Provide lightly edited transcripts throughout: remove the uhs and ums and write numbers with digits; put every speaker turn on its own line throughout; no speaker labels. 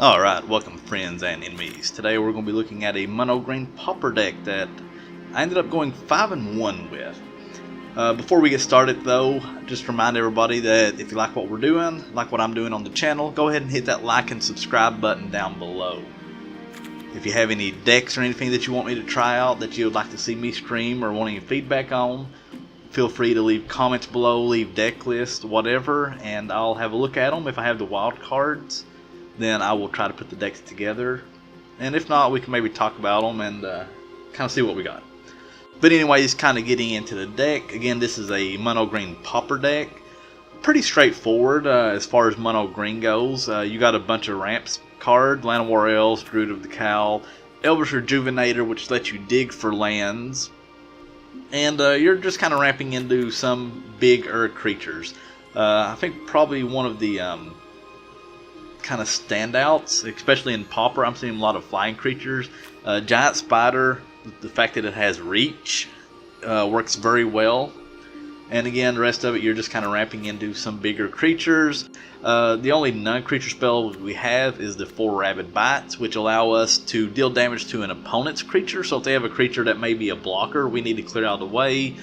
Alright, welcome friends and enemies. Today we're going to be looking at a mono green Pauper deck that I ended up going 5-1 with. Before we get started though, just remind everybody that if you like what we're doing, like what I'm doing on the channel, go ahead and hit that like and subscribe button down below. If you have any decks or anything that you want me to try out that you would like to see me stream or want any feedback on, feel free to leave comments below, leave deck lists, whatever, and I'll have a look at them. If I have the wild cards, then I will try to put the decks together, and if not, we can maybe talk about them and kind of see what we got. But anyways, kind of getting into the deck, again, this is a mono green Pauper deck. Pretty straightforward as far as mono green goes. You got a bunch of ramps card, Llanowar Elves, Druid of the Cowl, Elvish Rejuvenator, which lets you dig for lands, and you're just kind of ramping into some bigger creatures. I think probably one of the kind of standouts, especially in Pauper, I'm seeing a lot of flying creatures. Giant Spider, the fact that it has reach, works very well. And again, the rest of it, you're just kind of ramping into some bigger creatures. The only non-creature spell we have is the 4 Rabid Bites, which allow us to deal damage to an opponent's creature. So if they have a creature that may be a blocker, we need to clear out of the way,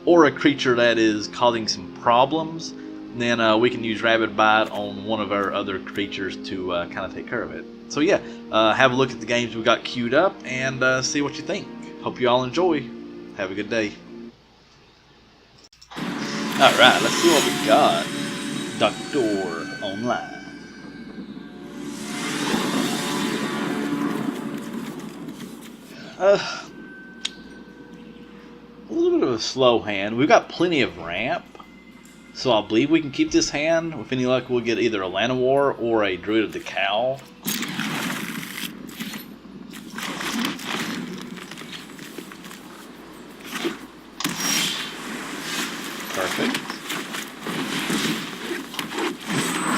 or a creature that is causing some problems, then we can use Rabid Bite on one of our other creatures to kind of take care of it. So yeah, have a look at the games we got queued up and see what you think. Hope you all enjoy. Have a good day. Alright, let's see what we got. Doctor Online. A little bit of a slow hand. We've got plenty of ramp, so I believe we can keep this hand. With any luck, we'll get either a Llanowar or a Druid of the Cowl. Perfect.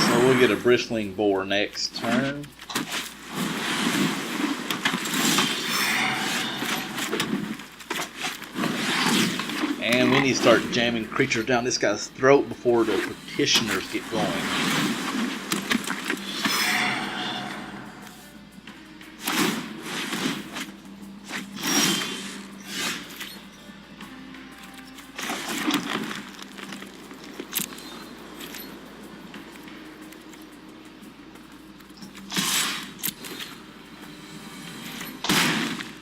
So we'll get a Bristling Boar next turn. And we need to start jamming creatures down this guy's throat before the petitioners get going.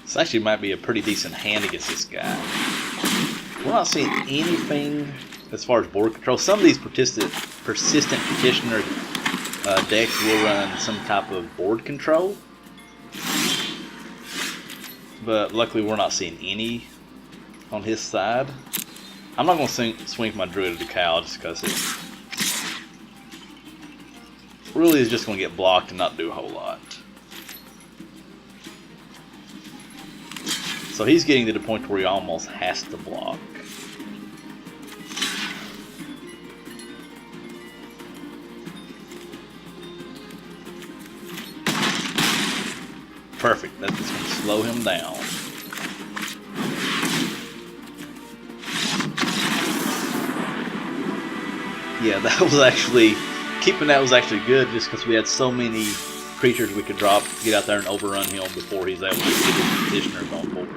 This actually might be a pretty decent hand against this guy. We're not seeing anything as far as board control. Some of these persistent petitioner decks will run some type of board control, but luckily we're not seeing any on his side. I'm not going to swing for my Druid of the Cowl just because it really is just going to get blocked and not do a whole lot. So he's getting to the point where he almost has to block. Perfect, that's just going to slow him down. Yeah, that was actually, keeping that was actually good just because we had so many creatures we could drop, get out there and overrun him before he's able to get his petitioners on board.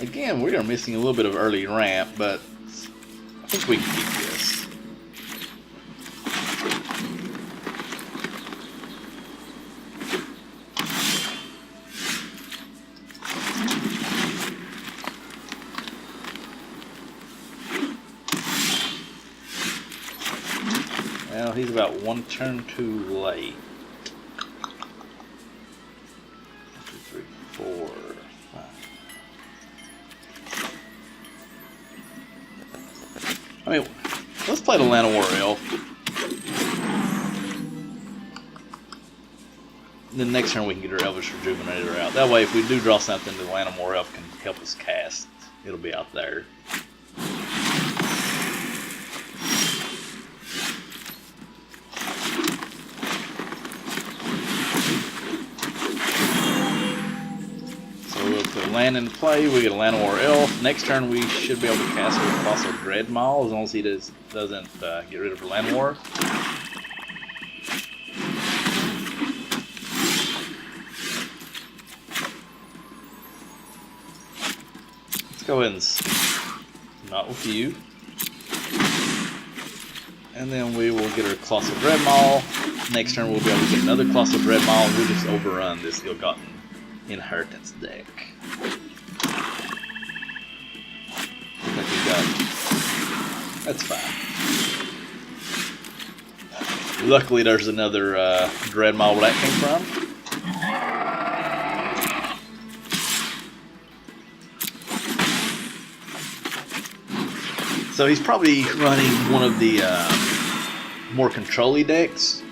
Again, we are missing a little bit of early ramp, but I think we can keep this. Well, he's about one turn too late. 1, 2, 3, 4, 5. I mean, let's play the Llanowar Elf. Then next turn we can get our Elvish Rejuvenator out. That way, if we do draw something, the Llanowar Elf can help us cast. It'll be out there. land into play. We get a Llanowar Elf. Next turn we should be able to cast with Colossal Dreadmaw as long as he doesn't get rid of Llanowar. Let's go ahead and not with you. And then we will get our Colossal Dreadmaw. Next turn we'll be able to get another Colossal Dreadmaw and we'll just overrun this ill-gotten inheritance deck. Like we got. That's fine. Luckily there's another Dreadmaw where that came from. So he's probably running one of the more control-y decks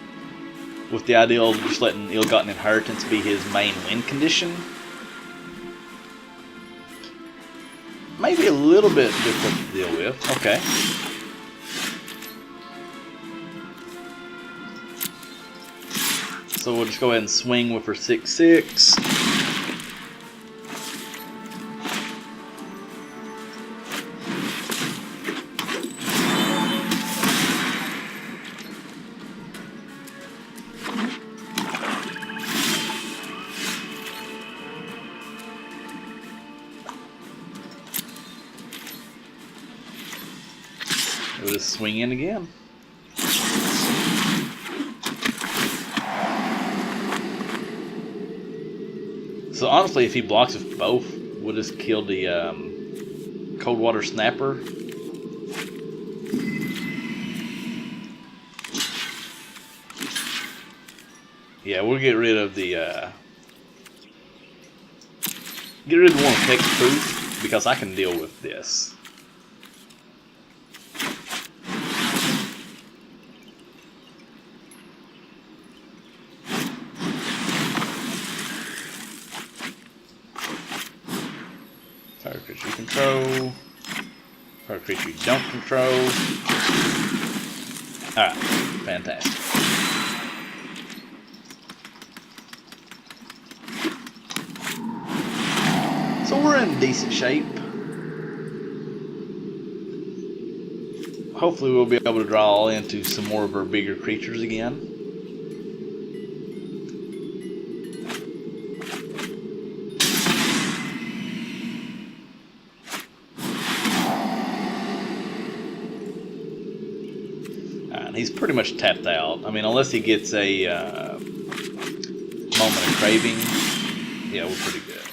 with the idea of just letting Ill-Gotten Inheritance be his main win condition. Maybe a little bit difficult to deal with. Okay. So we'll just go ahead and swing with her 6/6. We'll just swing in again. So honestly, if he blocks with both, we'll just kill the Cold Water Snapper. Yeah, we'll get rid of the one with Hexproof because I can deal with this. Target creature you control. Target creature you don't control. Alright, fantastic. So we're in decent shape. Hopefully we'll be able to draw into some more of our bigger creatures again. He's pretty much tapped out. I mean, unless he gets a Moment of Craving, yeah, we're pretty good.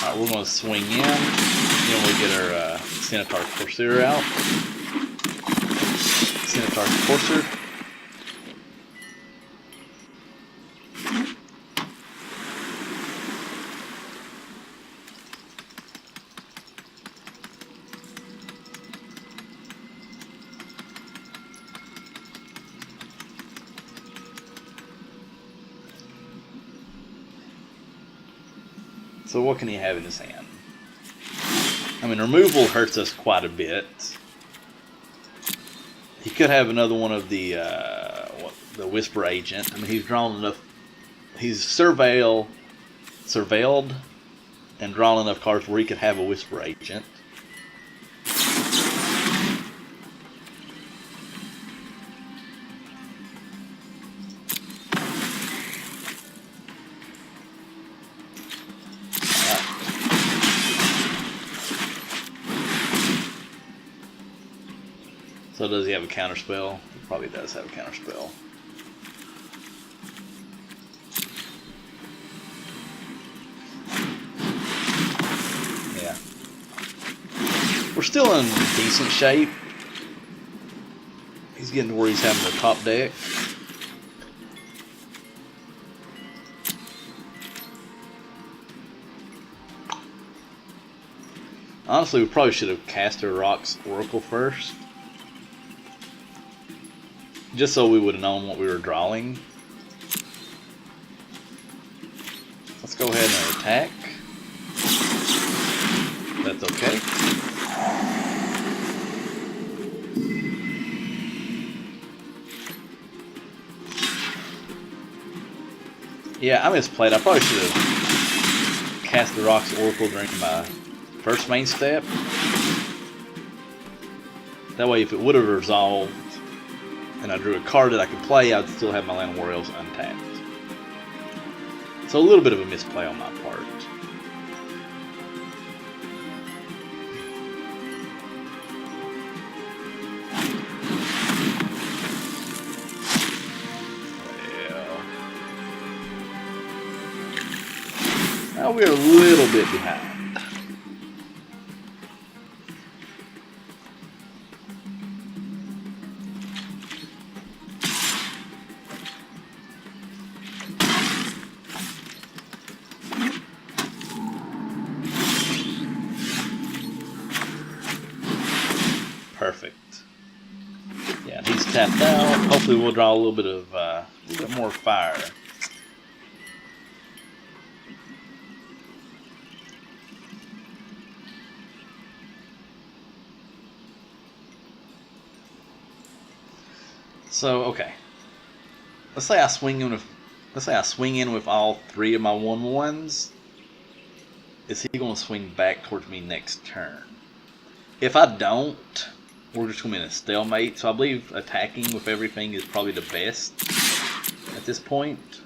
Alright, we're going to swing in. Then we'll get our Centaur Courser out. Centaur Courser. So what can he have in his hand? I mean, removal hurts us quite a bit. He could have another one of the Whisper Agent. I mean, he's drawn enough. He's surveilled and drawn enough cards where he could have a Whisper Agent. So does he have a counterspell? He probably does have a counterspell. Yeah. We're still in decent shape. He's getting to where he's having the top deck. Honestly, we probably should have cast a Rhox Oracle first. Just so we would have known what we were drawing. Let's go ahead and attack. That's okay. Yeah, I misplayed. I probably should have cast the Rhox Oracle during my first main step. That way, if it would have resolved and I drew a card that I could play, I'd still have my Llanowar Elves untapped. So a little bit of a misplay on my part. Now we're a little bit behind. Perfect. Yeah, he's tapped out. Hopefully we'll draw a little bit more fire. So okay, let's say I swing in with all 3 of my 1/1s. Is he going to swing back towards me next turn? If I don't, we're just going to be in a stalemate. So I believe attacking with everything is probably the best at this point,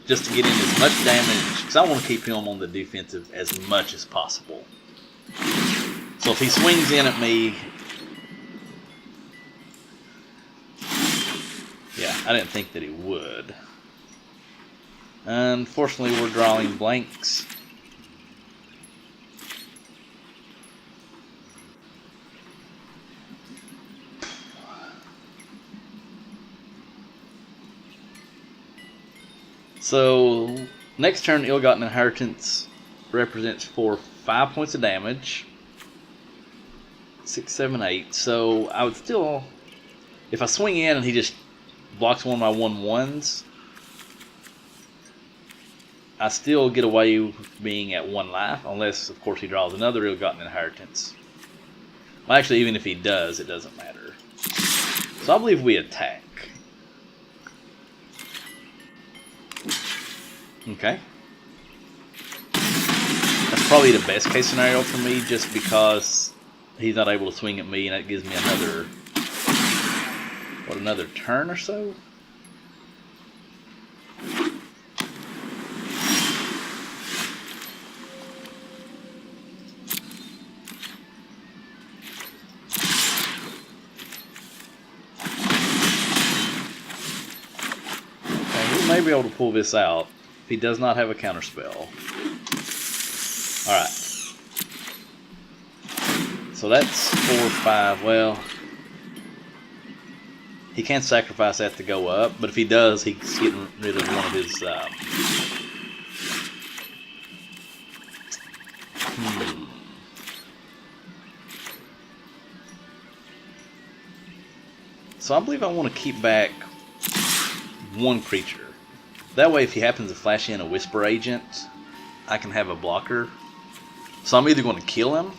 just to get in as much damage, because I want to keep him on the defensive as much as possible. So if he swings in at me. Yeah, I didn't think that he would. Unfortunately, we're drawing blanks. So, next turn, Ill-Gotten Inheritance represents for 5 points of damage. 6, 7, 8. So, I would still, if I swing in and he just blocks one of my 1/1s, I still get away with being at 1 life, unless, of course, he draws another Ill-Gotten Inheritance. Well, actually, even if he does, it doesn't matter. So I believe we attack. Okay. That's probably the best case scenario for me, just because he's not able to swing at me, and that gives me another turn or so? Okay, we may be able to pull this out if he does not have a counterspell. Alright. So that's 4 or 5. Well, he can't sacrifice that to go up, but if he does, he's getting rid of one of his. So I believe I want to keep back 1 creature. That way, if he happens to flash in a Whisper Agent, I can have a blocker. So I'm either going to kill him,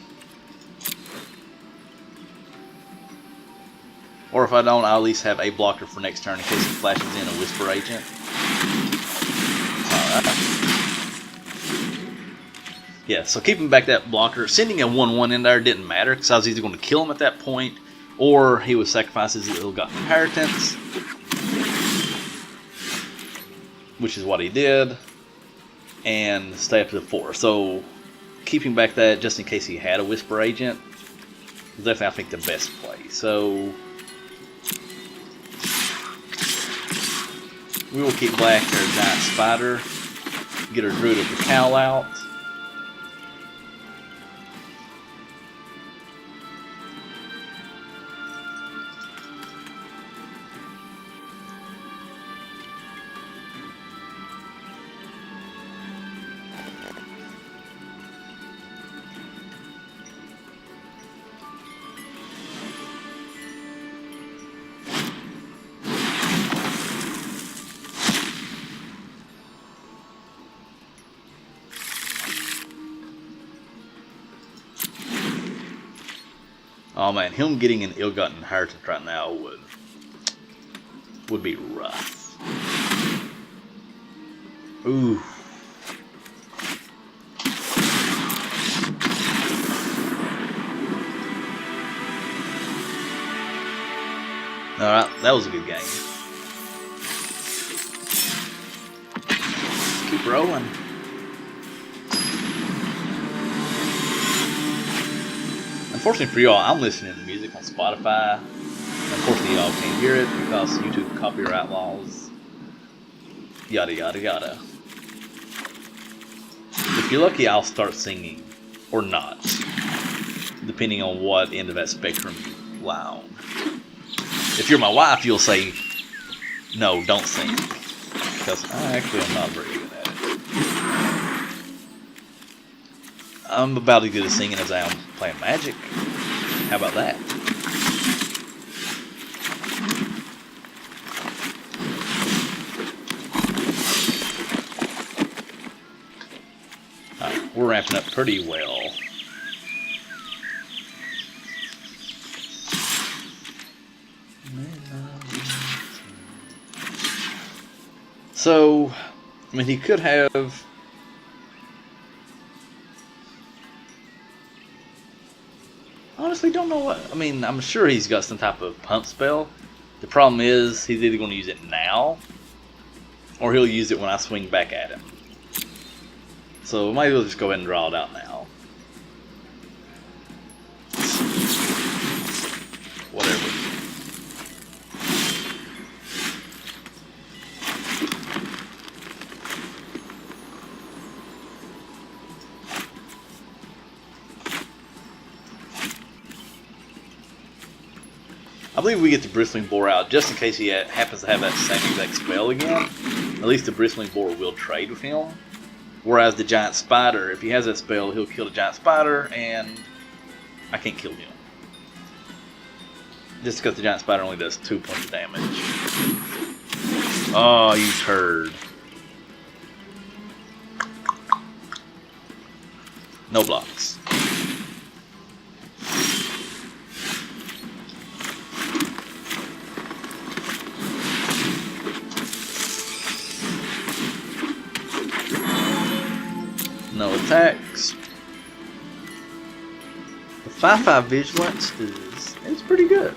or if I don't, I'll at least have a blocker for next turn in case he flashes in a Whisper Agent. Alright. Yeah, so keeping back that blocker. Sending a 1/1 in there didn't matter, because I was either going to kill him at that point, or he would sacrifice his Ill-Gotten Inheritance, which is what he did, and stay up to the 4. So keeping back that just in case he had a Whisper Agent is definitely, I think, the best play. So we will keep black our Giant Spider, get our Druid of the Cowl out. Oh man, him getting an Ill-Gotten Inheritance right now would be rough. Ooh. Alright, that was a good game. Let's keep rolling. Unfortunately for y'all, I'm listening to music on Spotify. Unfortunately, y'all can't hear it because YouTube copyright laws. Yada yada yada. If you're lucky, I'll start singing. Or not. Depending on what end of that spectrum you lie on. If you're my wife, you'll say, no, don't sing. Because I actually am not very good at it. I'm about as good at singing as I am playing Magic. How about that? Alright, we're ramping up pretty well. So, I mean, he could have... Honestly, don't know what... I mean, I'm sure he's got some type of pump spell. The problem is, he's either going to use it now, or he'll use it when I swing back at him. So, we might as well just go ahead and draw it out now. Whatever. I believe we get the Bristling Boar out just in case he happens to have that same exact spell again. At least the Bristling Boar will trade with him. Whereas the Giant Spider, if he has that spell, he'll kill the Giant Spider and I can't kill him. Just because the Giant Spider only does 2 points of damage. Oh, you turd. No blocks. No attacks. The 5/5 vigilance is pretty good.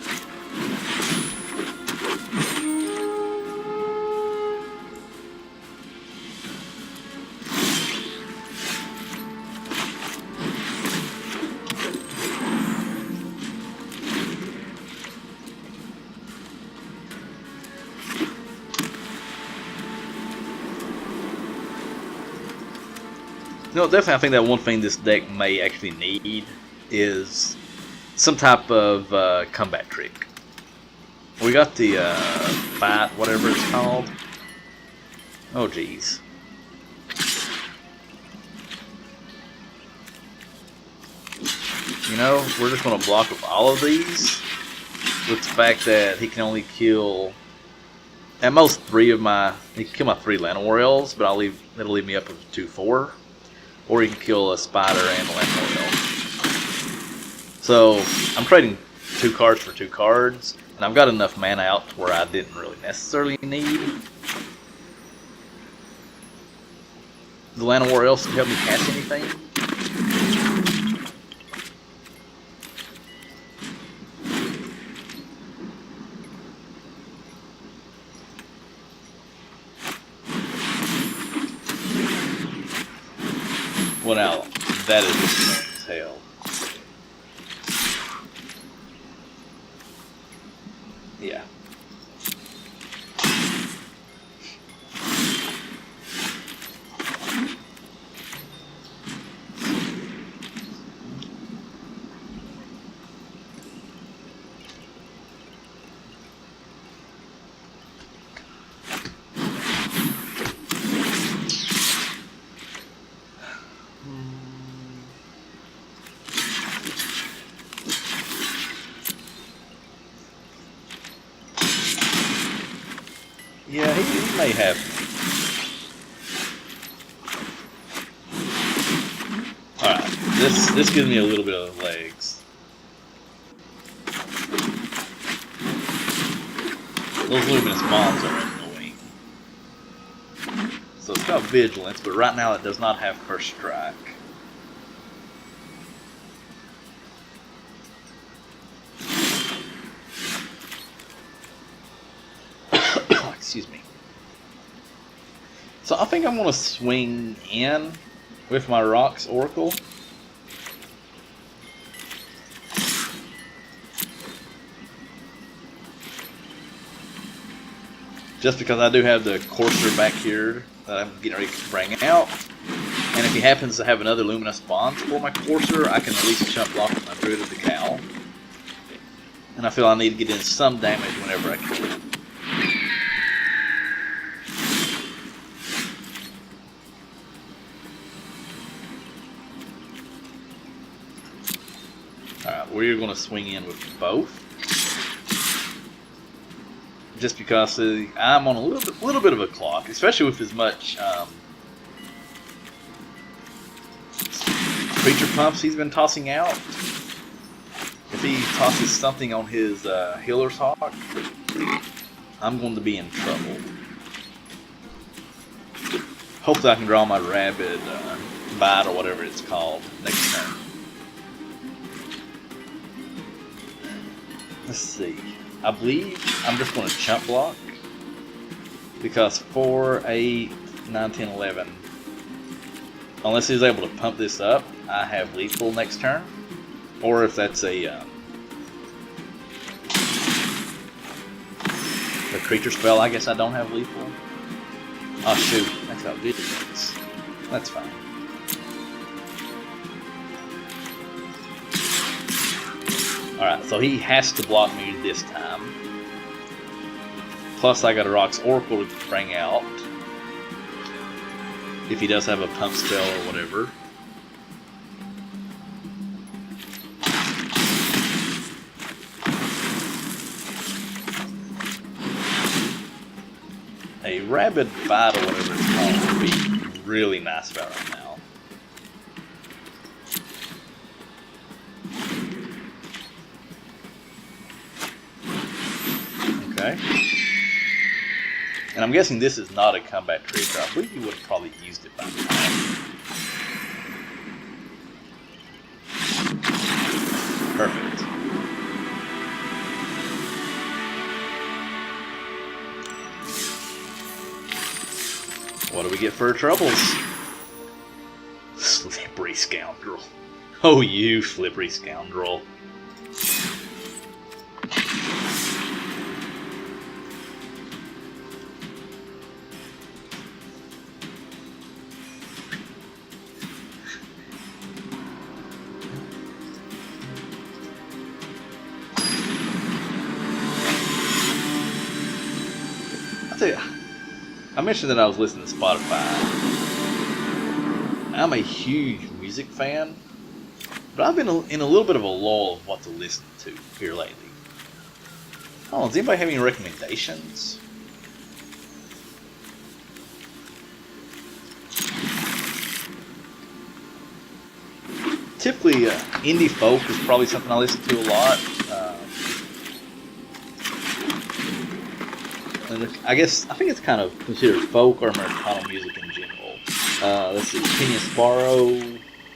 No, definitely I think that one thing this deck may actually need is some type of combat trick. We got the fight, whatever it's called. Oh geez. You know, we're just going to block with all of these. With the fact that he can only kill at most 3 of my... He can kill my 3 Llanowar Elves, but that'll leave me up with 2/4. Or he can kill a Spider and a Llanowar Elf. So, I'm trading 2 cards for 2 cards. And I've got enough mana out to where I didn't really necessarily need the Llanowar Elves to help me cast anything. Well, now, that is just annoying as hell. Yeah. Yeah, he may have. Alright, this gives me a little bit of legs. Those luminous mobs are annoying. So It's got Vigilance, but right now it does not have First Strike. Excuse me. So I think I'm going to swing in with my Rhox Oracle. Just because I do have the Courser back here that I'm getting ready to bring out. And if he happens to have another Luminous Bonds for my Courser, I can at least chump block with my Druid of the Cowl. And I feel I need to get in some damage whenever I can. Alright, we're going to swing in with both. Just because I'm on a little bit of a clock, especially with as much creature pumps he's been tossing out. If he tosses something on his Healer's Hawk, I'm going to be in trouble. Hopefully I can draw my Rabid Bite or whatever it's called next turn. Let's see. I believe I'm just going to chump block because 4, 8, 9, 10, 11. Unless he's able to pump this up, I have lethal next turn. Or if that's a creature spell, I guess I don't have lethal. Oh shoot, that's got Vigilance. That's fine. Alright, so he has to block me this time. Plus I got a Rhox Oracle to bring out. If he does have a pump spell or whatever. A Rabid Bite or whatever it's called would be really nice about right now. Okay. And I'm guessing this is not a combat trigger. I believe you would have probably used it by now. Perfect. What do we get for our troubles? Slippery scoundrel. Oh, you slippery scoundrel. I mentioned that I was listening to Spotify. I'm a huge music fan, but I've been in a little bit of a lull of what to listen to here lately. Oh, does anybody have any recommendations? Typically, indie folk is probably something I listen to a lot. I think it's kind of considered folk or Americana music in general. Let's see, Kenya Sparrow,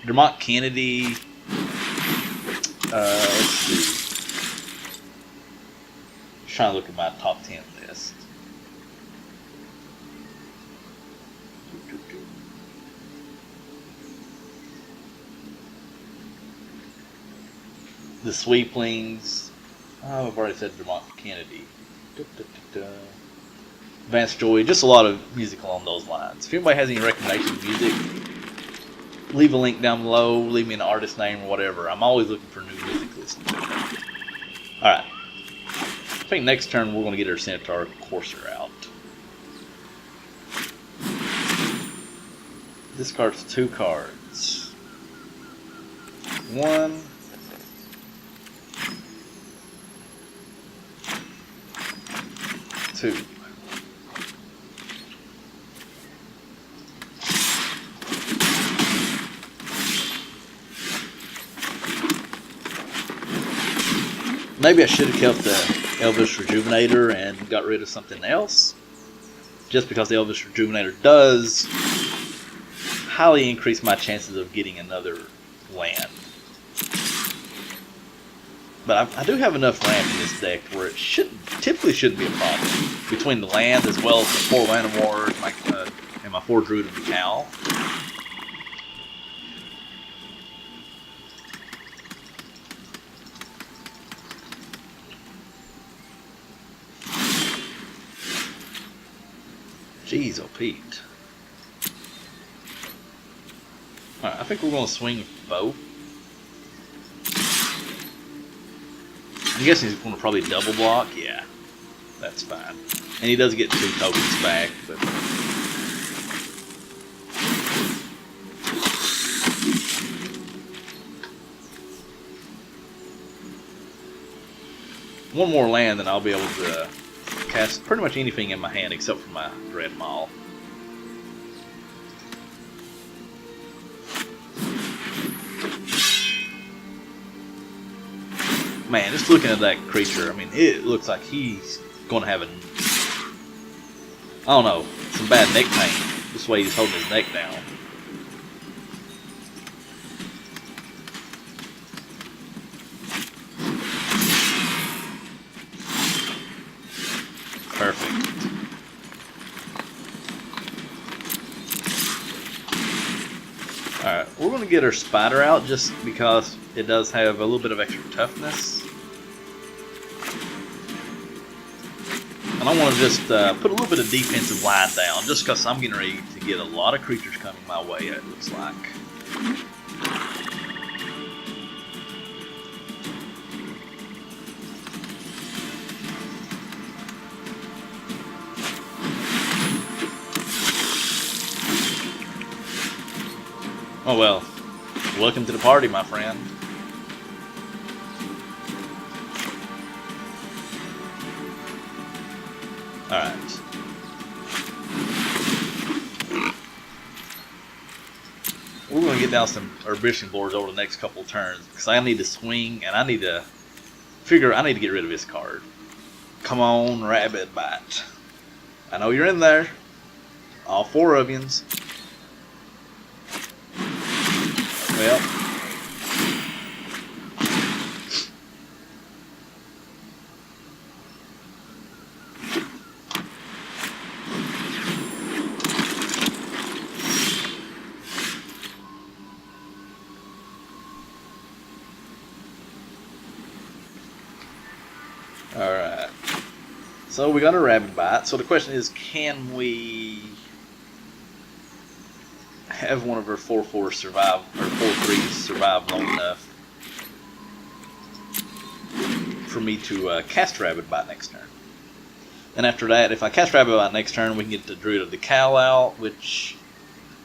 Dermot Kennedy. Let's see. Just trying to look at my top 10 list. The Sweeplings. Oh, I've already said Dermot Kennedy. Vance Joy, just a lot of music along those lines. If anybody has any recommendations of music, leave a link down below, leave me an artist name or whatever. I'm always looking for new music to listen to. Alright. I think next turn we're going to get our Centaur Courser out. This card's 2 cards. 1. 2. Maybe I should have kept the Elvish Rejuvenator and got rid of something else. just because the Elvish Rejuvenator does highly increase my chances of getting another land. But I do have enough ramp in this deck where it typically shouldn't be a problem. Between the land as well as the 4 Llanowars and my 4 Druid of the Cowl. Jeez, oh Pete. Alright, I think we're going to swing with both. I'm guessing he's going to probably double block. Yeah, that's fine. And he does get 2 tokens back, but... one more land and I'll be able to cast pretty much anything in my hand except for my Dreadmaw. Man, just looking at that creature, I mean, it looks like he's going to have I don't know, some bad neck pain. This way he's holding his neck down. Perfect. Alright, we're going to get our spider out just because it does have a little bit of extra toughness. And I want to just put a little bit of defensive line down just because I'm getting ready to get a lot of creatures coming my way, it looks like. Oh well, welcome to the party, my friend. Alright. We're going to get down some Bristling Boars over the next couple of turns because I need to swing and I need to get rid of this card. Come on, Rabid Bite. I know you're in there. All 4 of yous. Well, alright. So we got a Rabid Bite. So the question is, can we have one of our 4/4 survive, or 4/3s survive long enough for me to cast Rabid Bite next turn? And after that, if I cast Rabid Bite next turn, we can get the Druid of the Cowl out, which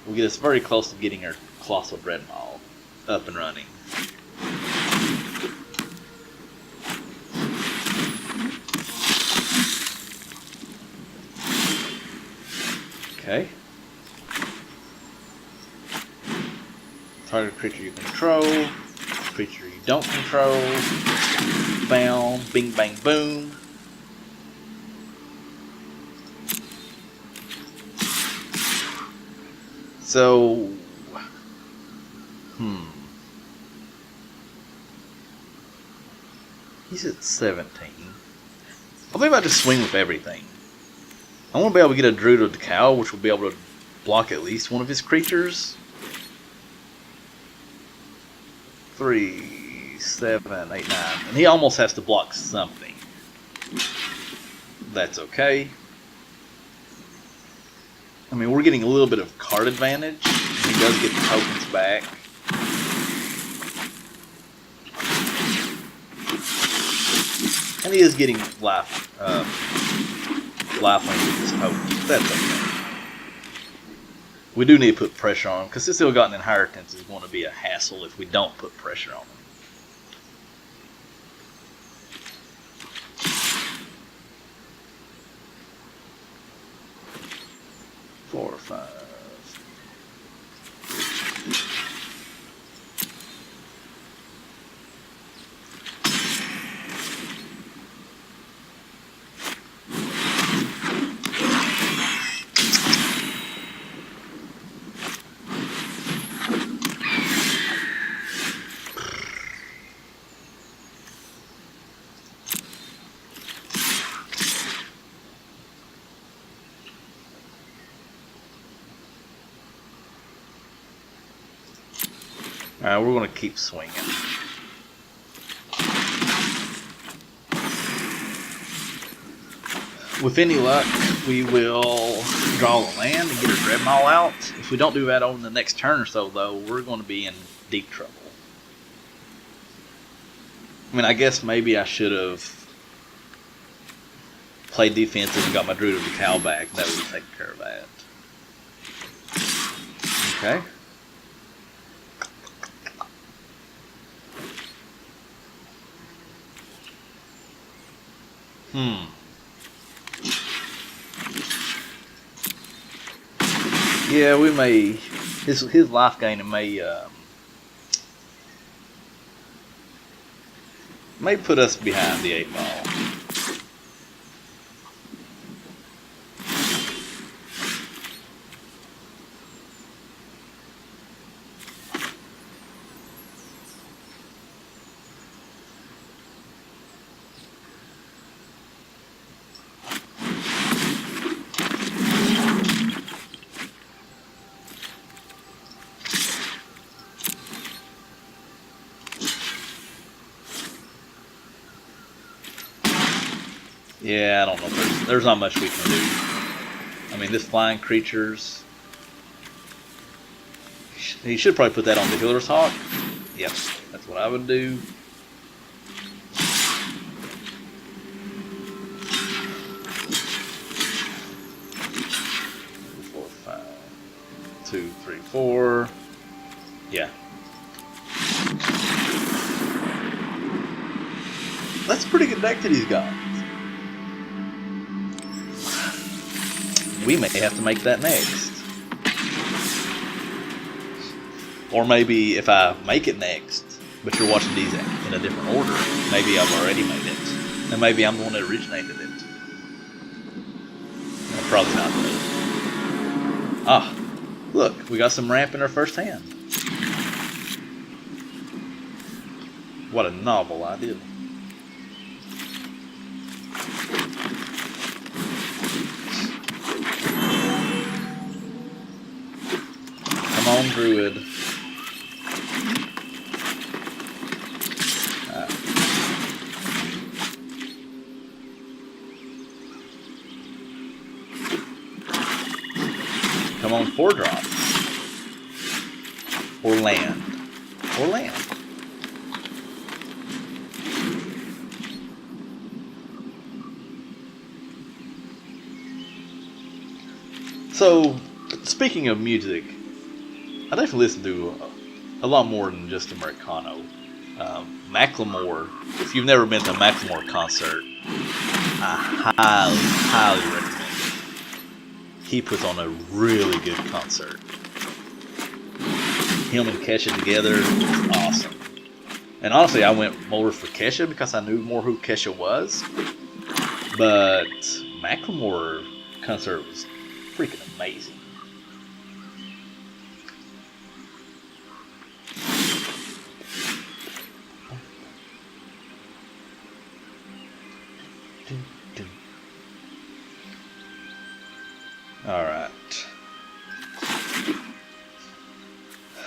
will get us very close to getting our Colossal Dreadmaw up and running. Okay. Target creature you control, creature you don't control, bam, bing bang boom. So, he's at 17. I think I just swing with everything. I want to be able to get a Druid of the Cowl, which will be able to block at least one of his creatures. 3, 7, 8, 9. And he almost has to block something. That's okay. I mean, we're getting a little bit of card advantage. He does get the tokens back. And he is getting lifelink with his tokens. That's okay. We do need to put pressure on him, because this ill-gotten inheritance is going to be a hassle if we don't put pressure on him. Four or 5. Alright, we're going to keep swinging. With any luck, we will draw a land and get a Dreadmaw out. If we don't do that on the next turn or so, though, we're going to be in deep trouble. I mean, I guess maybe I should have played defensive and got my Druid of the Cowl back. That would have taken care of that. Okay. Yeah, we may. His life gain may put us behind the 8 ball. Yeah, I don't know. There's not much we can do. I mean, this flying creatures. He should probably put that on the Healer's Hawk. Yep, that's what I would do. Four, 5, 2, 3, 4. Yeah. That's a pretty good deck that he's got. We may have to make that next. Or maybe if I make it next, but you're watching these in a different order, maybe I've already made it. And maybe I'm the one that originated it. No, probably not. Ah, look, we got some ramp in our first hand. What a novel idea. Come on, Druid. Come on, 4 drops. Or land. Or land. So, speaking of music, I definitely listen to a lot more than just Americano. Macklemore, if you've never been to a Macklemore concert, I highly recommend it. He puts on a really good concert. Him and Kesha together, awesome. And honestly, I went more for Kesha because I knew more who Kesha was. But Macklemore concert was freaking amazing. Alright.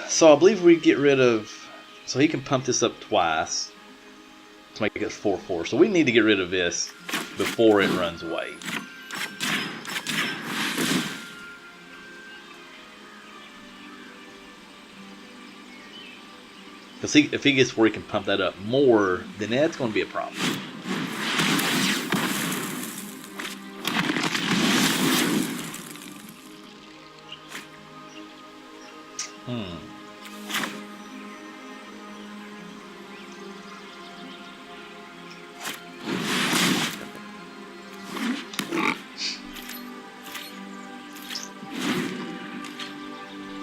So I believe we get rid of... So he can pump this up twice to make it 4/4. So we need to get rid of this before it runs away. Because if he gets where he can pump that up more, then that's going to be a problem.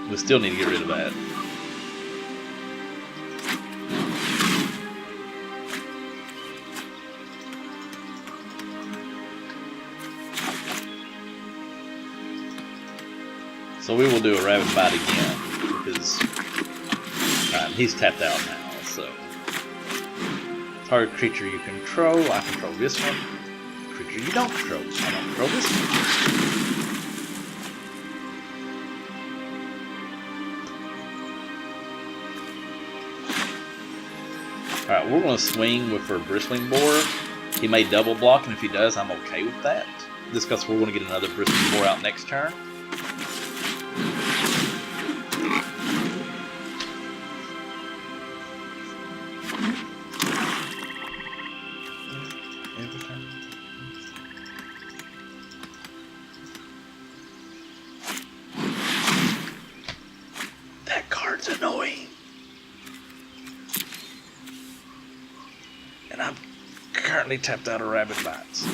We still need to get rid of that. So we will do a Rabid Bite again, because he's tapped out now, so. Target creature you control, I control this one. Creature you don't control, I don't control this one. Alright, we're going to swing with our Bristling Boar. He may double block, and if he does, I'm okay with that. Just because we're going to get another Bristling Boar out next turn. That card's annoying. And I'm currently tapped out of Rabid Bites.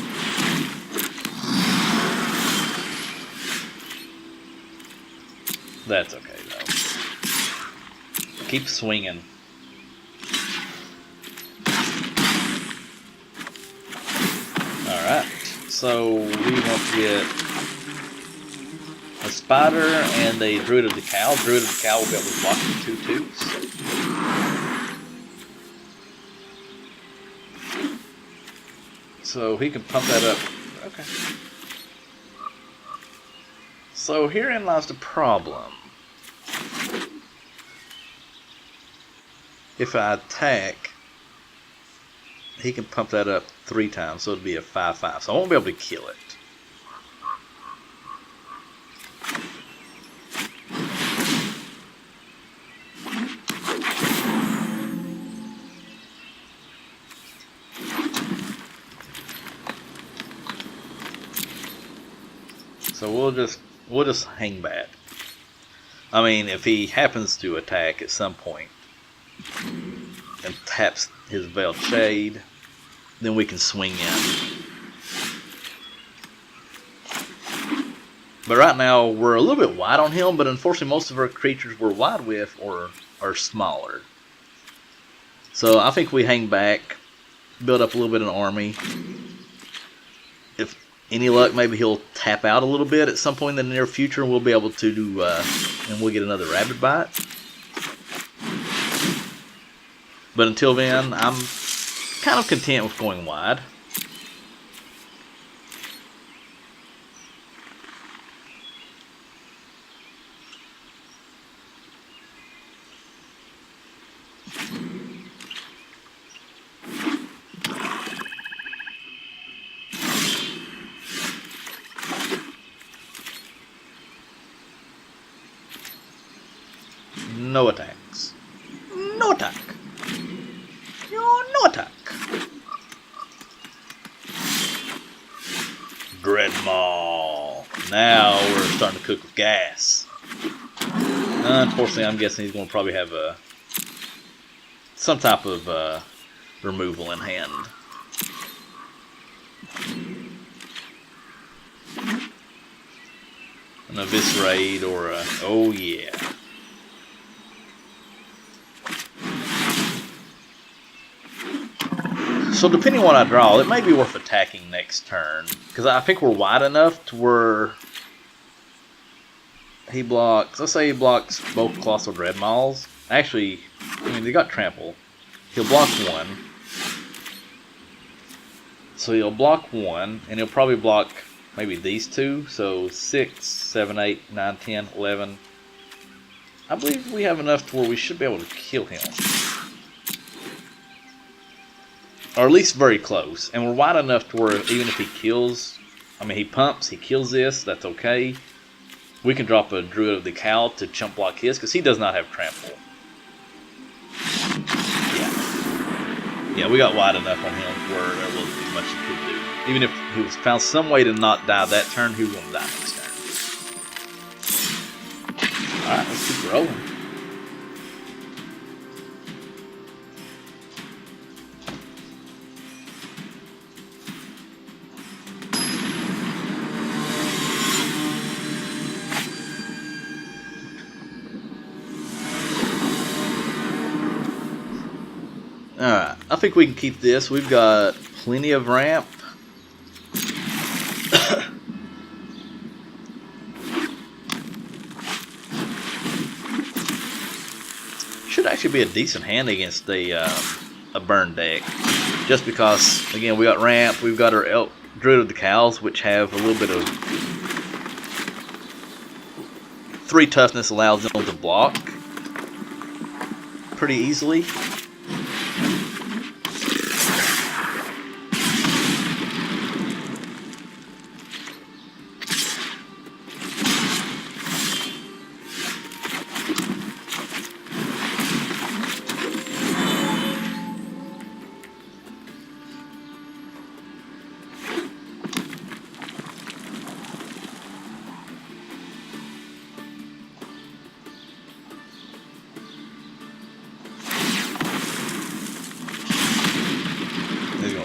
That's okay though. Keep swinging. Alright, so we want to get a Spider and a Druid of the Cowl. Druid of the Cowl will be able to block the 2/2s. So he can pump that up. Okay. So herein lies the problem. If I attack, he can pump that up 3 times, so it'd be a 5/5. So I won't be able to kill it. So we'll just hang back. I mean, if he happens to attack at some point and taps his Veiled Shade, then we can swing in. But right now we're a little bit wide on him, but unfortunately most of our creatures we're wide with are smaller. So I think we hang back, build up a little bit of an army. If any luck, maybe he'll tap out a little bit at some point in the near future, and we'll be able to do, and we'll get another Rabid Bite. But until then, I'm kind of content with going wide. No attacks. No attack. No attack. Dreadmaw. Now we're starting to cook with gas. Unfortunately, I'm guessing he's going to probably have some type of removal in hand. An Eviscerate or a... Oh yeah. So depending on what I draw, it may be worth attacking next turn. Because I think we're wide enough to where he blocks... Let's say he blocks both Colossal Dreadmaws. Actually, I mean, they got Trample. He'll block one. So he'll block one, and he'll probably block maybe these two. So 6, 7, 8, 9, 10, 11. I believe we have enough to where we should be able to kill him. Or at least very close. And we're wide enough to where even if he kills, I mean he pumps, he kills this, that's okay. We can drop a Druid of the Cowl to chump block his, because he does not have Trample. Yeah, we got wide enough on him where there wasn't much he could do. Even if he was found some way to not die that turn, he was going to die next turn. Alright, let's keep rolling. Alright, I think we can keep this. We've got plenty of ramp. Should actually be a decent hand against a burn deck. Just because, again, we got ramp, we've got our Druid of the Cowls, which have a little bit of 3 toughness, allows them to block pretty easily.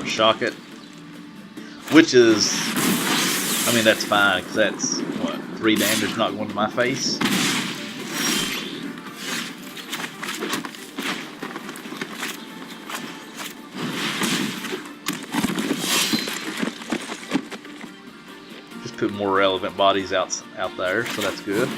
to shock it. Which is, I mean, that's fine, because that's, what, 3 damage not going to my face? Just put more relevant bodies out there, so that's good.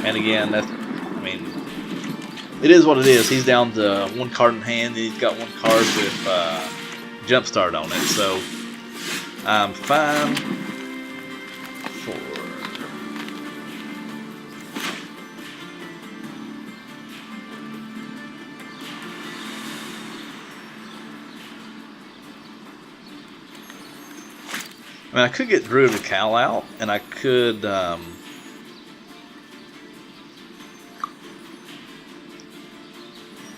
And again, that's, I mean, it is what it is. He's down to 1 card in hand, and he's got 1 card with Jumpstart on it, so I'm fine for... I mean, I could get Druid to Cowl out, and I could...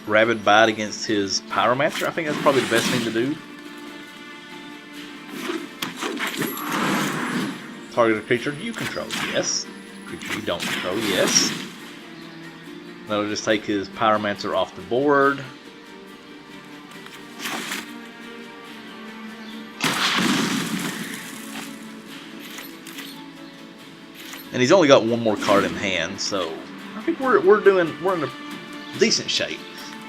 Rabid Bite against his Pyromancer. I think that's probably the best thing to do. Target a creature you control, yes. Creature you don't control, yes. That'll just take his Pyromancer off the board. And he's only got 1 more card in hand, so I think we're in a decent shape.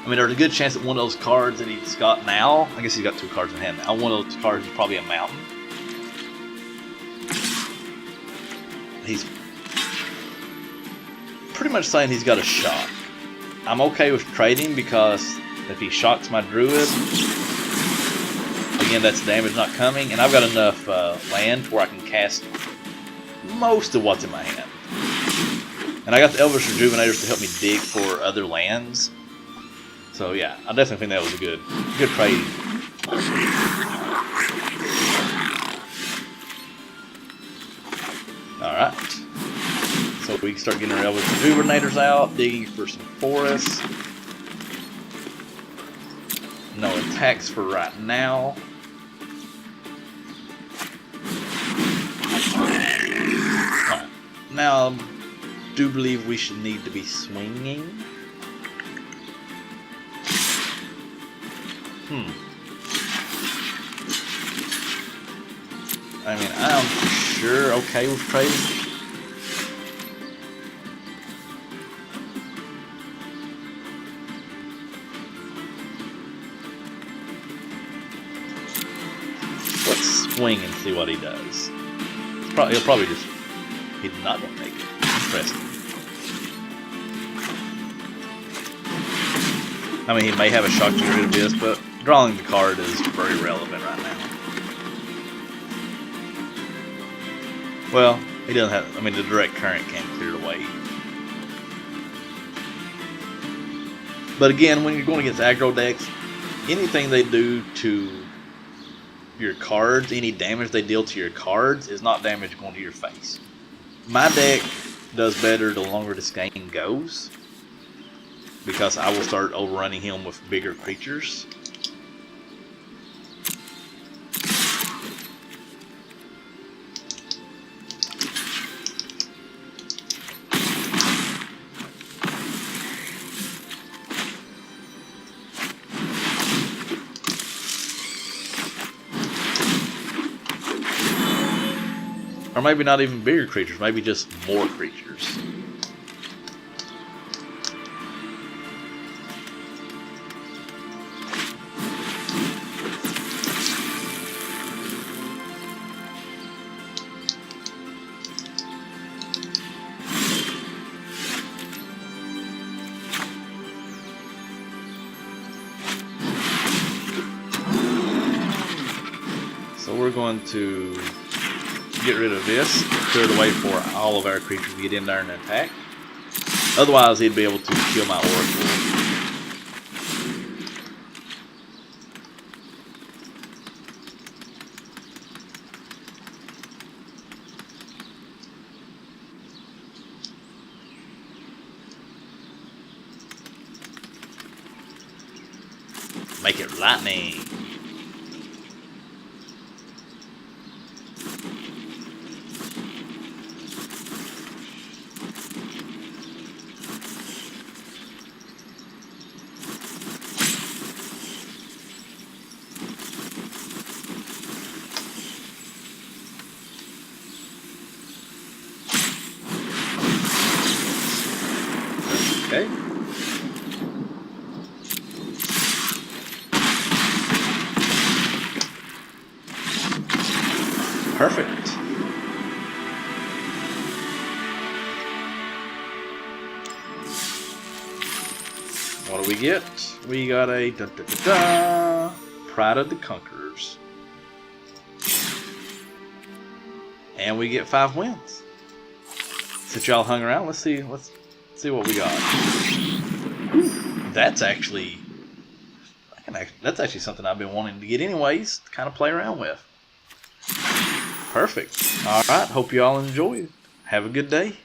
I mean, there's a good chance that one of those cards that he's got now, I guess he's got 2 cards in hand now, one of those cards is probably a mountain. He's pretty much saying he's got a shock. I'm okay with trading because if he shocks my Druid, again, that's damage not coming, and I've got enough land where I can cast most of what's in my hand. And I got the Elvish Rejuvenators to help me dig for other lands. So yeah, I definitely think that was a good trade. Alright. So we can start getting our Elvish Rejuvenators out, digging for some forests. No attacks for right now. Alright. Now, I do believe we should need to be swinging. I mean, I'm sure okay with trading. Let's swing and see what he does. He'll probably just... He's not going to make it. Interesting. I mean, he may have a shock to get rid of this, but drawing the card is very relevant right now. Well, he doesn't have... I mean, the direct current can't clear it away. But again, when you're going against aggro decks, anything they do to your cards, any damage they deal to your cards, is not damage going to your face. My deck does better the longer this game goes, because I will start overrunning him with bigger creatures. Or maybe not even bigger creatures, maybe just more creatures. So we're going to get rid of this, clear the way for all of our creatures to get in there and attack. Otherwise, he'd be able to kill my Oracle. Make it lightning. Okay. Perfect. What do we get? We got a Pride of the Conquerors. And we get 5 wins. Since y'all hung around, let's see what we got. That's actually something I've been wanting to get anyways, to kind of play around with. Perfect. Alright, hope you all enjoyed. Have a good day.